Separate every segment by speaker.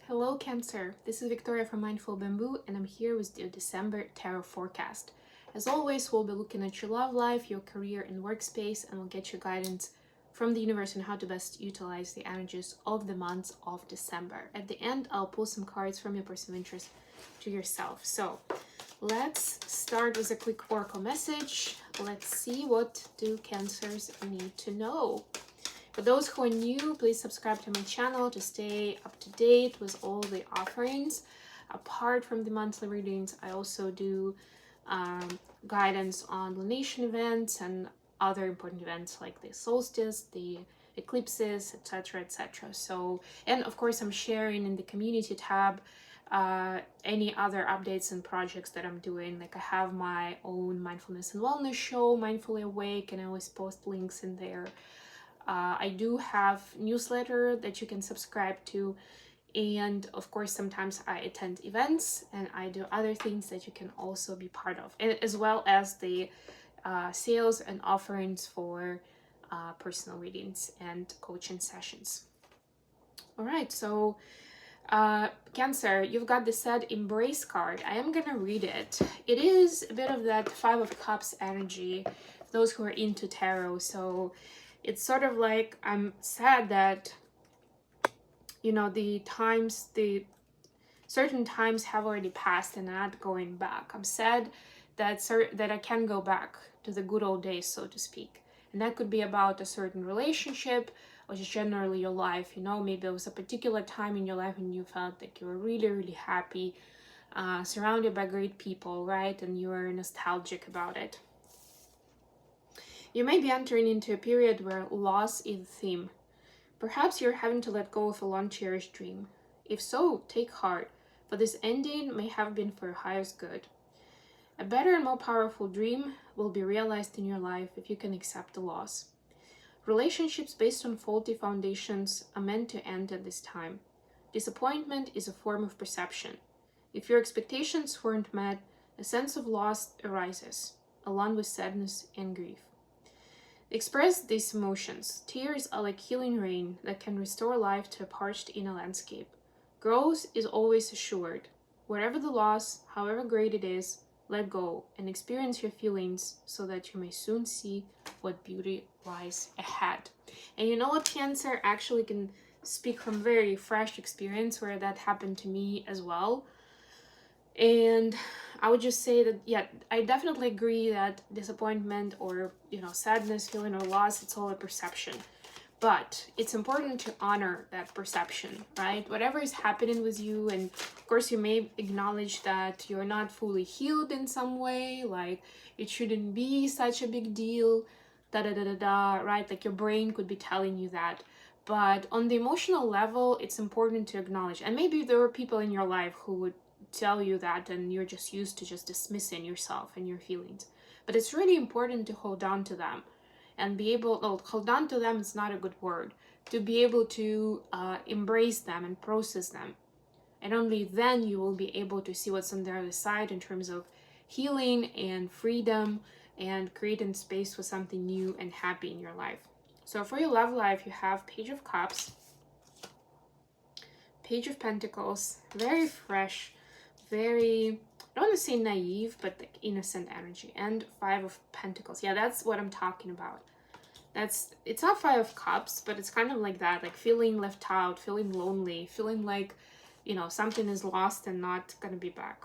Speaker 1: Hello Cancer, this is Victoria from Mindful Bamboo and I'm here with the December Tarot Forecast. As always, we'll be looking at your love life, your career and workspace, and we'll get you guidance from the universe on how to best utilize the energies of the months of December. At the end, I'll pull some cards from your personal interest to yourself. So let's start with a quick oracle message. Let's see, what do Cancers need to know? For those who are new, please subscribe to my channel to stay up to date with all the offerings. Apart from the monthly readings, I also do guidance on lunation events and other important events like the solstice, the eclipses, etc., etc. So, and of course, I'm sharing in the community tab any other updates and projects that I'm doing. Like I have my own mindfulness and wellness show, Mindfully Awake, and I always post links in there. I do have newsletter that you can subscribe to, and of course sometimes I attend events and I do other things that you can also be part of, and as well as the sales and offerings for personal readings and coaching sessions. All right, so Cancer, you've got the sad Embrace card. I am gonna read it. It is a bit of that Five of Cups energy, those who are into tarot. So it's sort of like, I'm sad that, you know, the certain times have already passed and not going back. I'm sad that I can go back to the good old days, so to speak. And that could be about a certain relationship or just generally your life. You know, maybe there was a particular time in your life when you felt like you were really, really happy, surrounded by great people, right? And you were nostalgic about it. You may be entering into a period where loss is the theme. Perhaps you're having to let go of a long-cherished dream. If so, take heart, for this ending may have been for your highest good. A better and more powerful dream will be realized in your life if you can accept the loss. Relationships based on faulty foundations are meant to end at this time. Disappointment is a form of perception. If your expectations weren't met, a sense of loss arises, along with sadness and grief. Express these emotions. Tears are like healing rain that can restore life to a parched inner landscape. Growth is always assured. Whatever the loss, however great it is, let go and experience your feelings so that you may soon see what beauty lies ahead. And you know what, Cancer? Actually can speak from very fresh experience where that happened to me as well. And I would just say that, yeah, I definitely agree that disappointment or, you know, sadness, feeling, or loss, it's all a perception. But it's important to honor that perception, right? Whatever is happening with you, and of course you may acknowledge that you're not fully healed in some way, like it shouldn't be such a big deal, right? Like your brain could be telling you that. But on the emotional level, it's important to acknowledge. And maybe there were people in your life who would tell you that and you're just used to just dismissing yourself and your feelings. But it's really important to hold on to them and be able, well, hold on to them is not a good word, to be able to embrace them and process them. And only then you will be able to see what's on the other side in terms of healing and freedom and creating space for something new and happy in your life. So for your love life, you have Page of Cups, Page of Pentacles, very fresh, very, I don't want to say naive, but like innocent energy, and Five of Pentacles. Yeah, that's what I'm talking about. It's not Five of Cups, but it's kind of like that, like feeling left out, feeling lonely, feeling like, you know, something is lost and not gonna be back.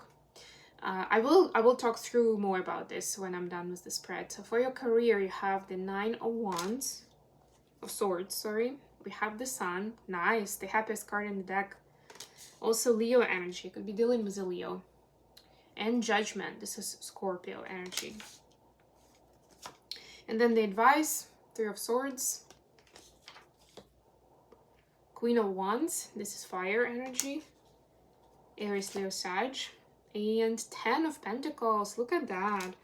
Speaker 1: I will talk through more about this when I'm done with the spread. So for your career, you have the Nine of Swords, sorry. We have the Sun, nice, the happiest card in the deck. Also Leo energy, could be dealing with a Leo. And Judgment, this is Scorpio energy. And then the advice, Three of Swords. Queen of Wands, this is fire energy. Aries, Leo, Sag. And Ten of Pentacles, look at that.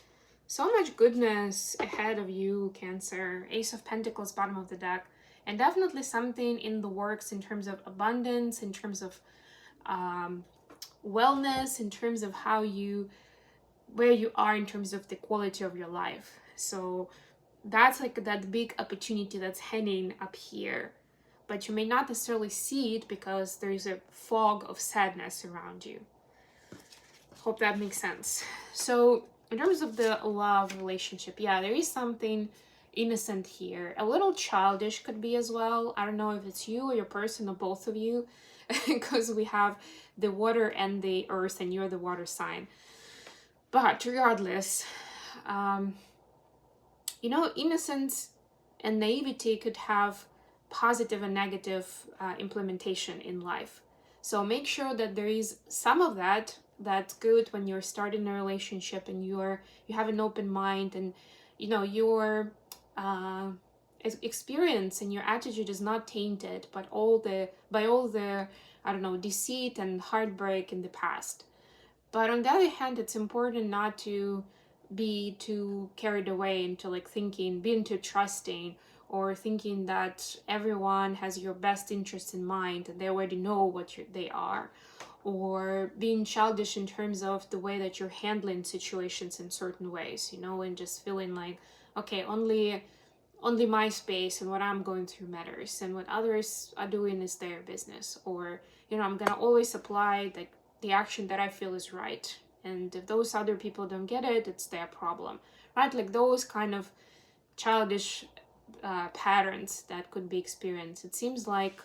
Speaker 1: So much goodness ahead of you, Cancer. Ace of Pentacles, bottom of the deck. And definitely something in the works in terms of abundance, in terms of wellness, in terms of where you are in terms of the quality of your life. So that's like that big opportunity that's hanging up here but you may not necessarily see it because there is a fog of sadness around you. Hope that makes sense. So in terms of the love relationship, yeah, there is something innocent here. A little childish could be as well. I don't know if it's you or your person or both of you, because we have the water and the earth, and you're the water sign. But regardless, innocence and naivety could have positive and negative implementation in life. So make sure that there is some of that that's good when you're starting a relationship and you have an open mind, and your experience and your attitude is not tainted by all the I don't know, deceit and heartbreak in the past. But on the other hand, it's important not to be too carried away into being too trusting, or thinking that everyone has your best interest in mind and they already know what they are, or being childish in terms of the way that you're handling situations in certain ways, and just feeling like, okay, only my space and what I'm going through matters, and what others are doing is their business, or I'm gonna always apply the action that I feel is right, and if those other people don't get it, it's their problem, right? Like those kind of childish patterns that could be experienced. It seems like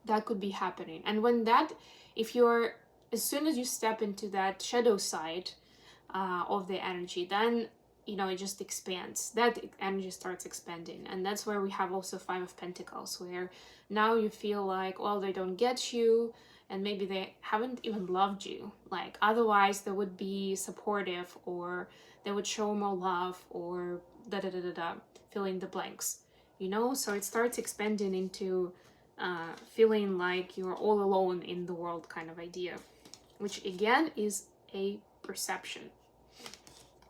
Speaker 1: that could be happening, and as soon as you step into that shadow side of the energy, then it just expands. That energy starts expanding, and that's where we have also Five of Pentacles, where now you feel like, well, they don't get you, and maybe they haven't even loved you. Like otherwise they would be supportive, or they would show more love, or da da da da da, fill in the blanks. So it starts expanding into feeling like you're all alone in the world kind of idea, which again is a perception.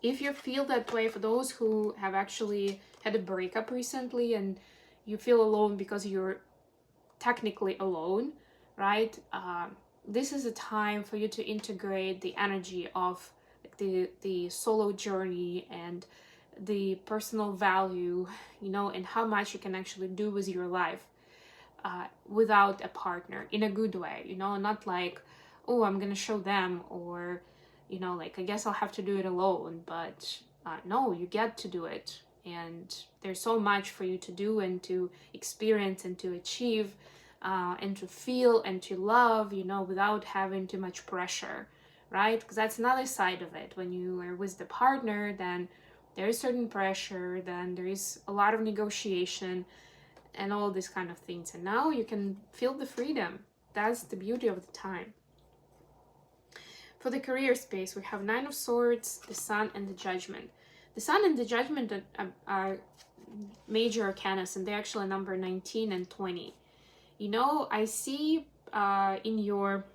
Speaker 1: If you feel that way, for those who have actually had a breakup recently and you feel alone because you're technically alone, right? This is a time for you to integrate the energy of the solo journey and the personal value, and how much you can actually do with your life without a partner, in a good way, not like, oh, I'm gonna show them, or I guess I'll have to do it alone. But no, you get to do it, and there's so much for you to do and to experience and to achieve, and to feel and to love, without having too much pressure, right? Because that's another side of it. When you are with the partner, then there is certain pressure, then there is a lot of negotiation and all these kind of things, and now you can feel the freedom. That's the beauty of the time. For the career space, we have Nine of Swords, the Sun, and the Judgment. The Sun and the Judgment are major arcanas, and they're actually number 19 and 20. I see in your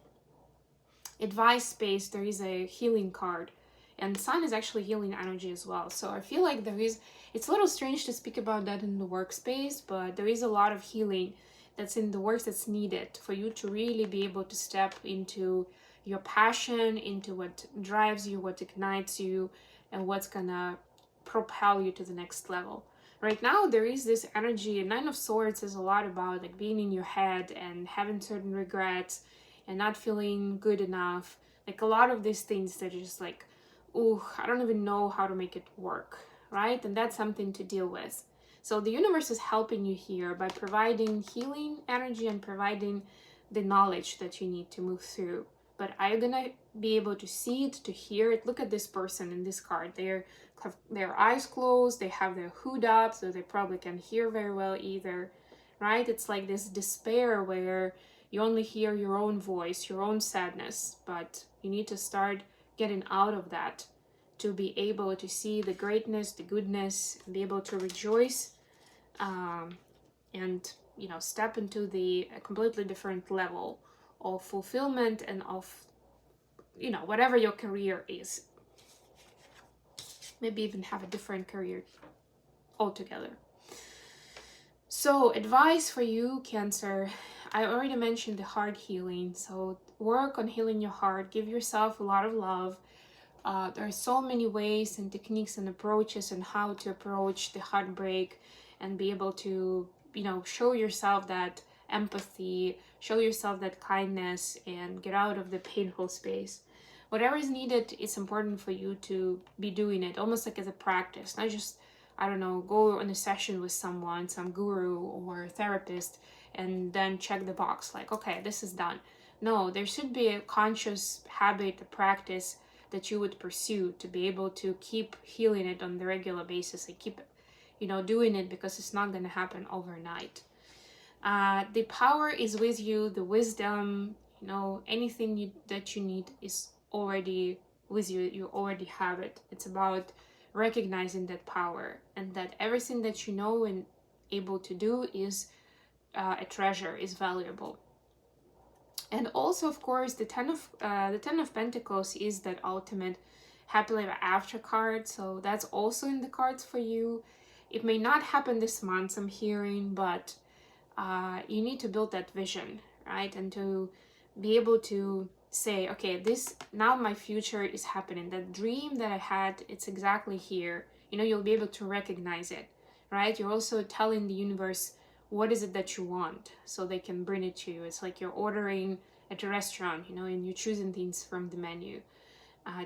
Speaker 1: advice space there is a healing card, and the Sun is actually healing energy as well. So I feel like it's a little strange to speak about that in the workspace, but there is a lot of healing that's in the works that's needed for you to really be able to step into your passion, into what drives you, what ignites you, and what's gonna propel you to the next level. Right now, there is this energy. Nine of Swords is a lot about being in your head and having certain regrets and not feeling good enough. A lot of these things that are just I don't even know how to make it work, right? And that's something to deal with. So the universe is helping you here by providing healing energy and providing the knowledge that you need to move through. But are you gonna be able to see it, to hear it? Look at this person in this card. They have their eyes closed, they have their hood up, so they probably can't hear very well either, right? It's like this despair where you only hear your own voice, your own sadness, but you need to start getting out of that to be able to see the greatness, the goodness, and be able to rejoice, and step into a completely different level of fulfillment and of whatever your career is. Maybe even have a different career altogether. So advice for you, Cancer, I already mentioned the heart healing. So work on healing your heart, give yourself a lot of love. There are so many ways and techniques and approaches and how to approach the heartbreak and be able to show yourself that empathy, show yourself that kindness, and get out of the painful space. Whatever is needed, it's important for you to be doing it almost like as a practice, not just, I don't know, go on a session with someone, some guru or therapist, and then check the box like, okay, this is done. No, there should be a conscious habit, a practice that you would pursue to be able to keep healing it on the regular basis and keep doing it, because it's not going to happen overnight. The power is with you, the wisdom, anything that you need is already with you. You already have it. It's about recognizing that power, and that everything that you know and able to do is a treasure, is valuable. And also, of course, the Ten of Pentacles is that ultimate happily ever after card, so that's also in the cards for you. It may not happen this month, I'm hearing, but you need to build that vision, right? And to be able to say, okay, this, now my future is happening. That dream that I had, it's exactly here. You'll be able to recognize it, right? You're also telling the universe what is it that you want, so they can bring it to you. It's like you're ordering at a restaurant, and you're choosing things from the menu.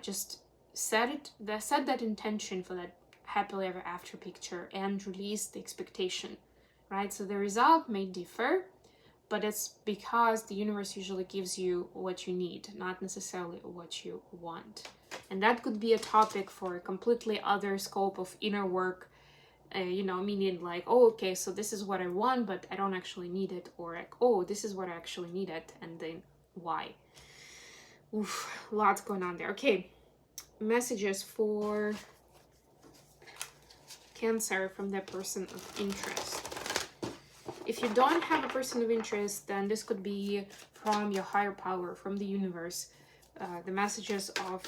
Speaker 1: Just set that intention for that happily ever after picture, and release the expectation, right? So the result may differ, but it's because the universe usually gives you what you need, not necessarily what you want. And that could be a topic for a completely other scope of inner work, meaning like, oh, okay, so this is what I want, but I don't actually need it, or like, oh, this is what I actually needed, and then why. Oof, lots going on there. Okay, messages for Cancer from the person of interest. If you don't have a person of interest, then this could be from your higher power, from the universe. The messages of,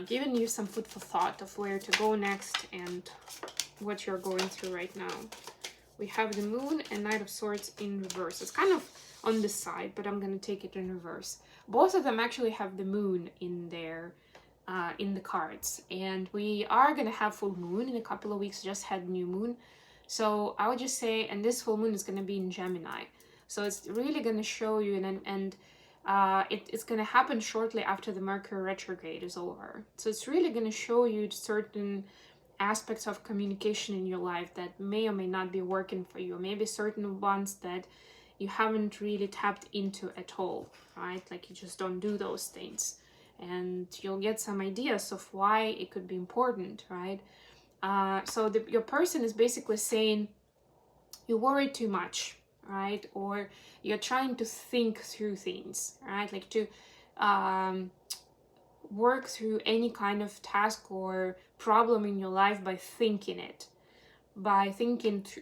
Speaker 1: giving you some food for thought of where to go next and what you're going through right now. We have the Moon and Knight of Swords in reverse. It's kind of on this side, but I'm going to take it in reverse. Both of them actually have the Moon in there, in the cards. And we are going to have full moon in a couple of weeks, just had new moon. So I would just say, and this full moon is going to be in Gemini. So it's really going to show you, it's going to happen shortly after the Mercury retrograde is over. So it's really going to show you certain aspects of communication in your life that may or may not be working for you. Maybe certain ones that you haven't really tapped into at all, right? Like you just don't do those things. And you'll get some ideas of why it could be important, right? So your person is basically saying you worry too much, right? Or you're trying to think through things, right? Like to work through any kind of task or problem in your life by thinking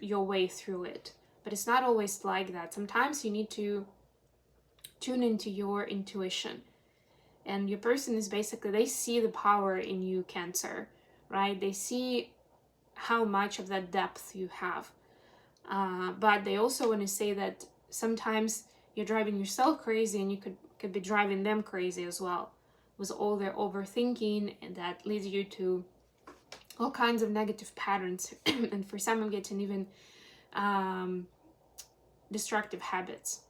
Speaker 1: your way through it. But it's not always like that. Sometimes you need to tune into your intuition. And your person is basically, they see the power in you, Cancer, right? They see how much of that depth you have. But they also want to say that sometimes you're driving yourself crazy, and you could be driving them crazy as well, with all their overthinking, and that leads you to all kinds of negative patterns. And for some of it, and even destructive habits,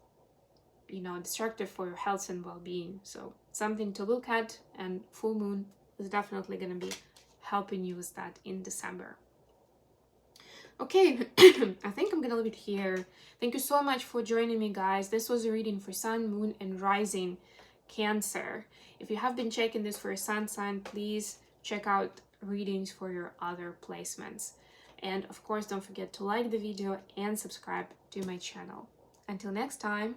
Speaker 1: destructive for your health and well-being. So something to look at, and full moon is definitely going to be helping you with that in December. Okay, I think I'm gonna leave it here. Thank you so much for joining me, guys. This was a reading for Sun, Moon, and Rising Cancer. If you have been checking this for a sun sign, please check out readings for your other placements. And of course, don't forget to like the video and subscribe to my channel. Until next time,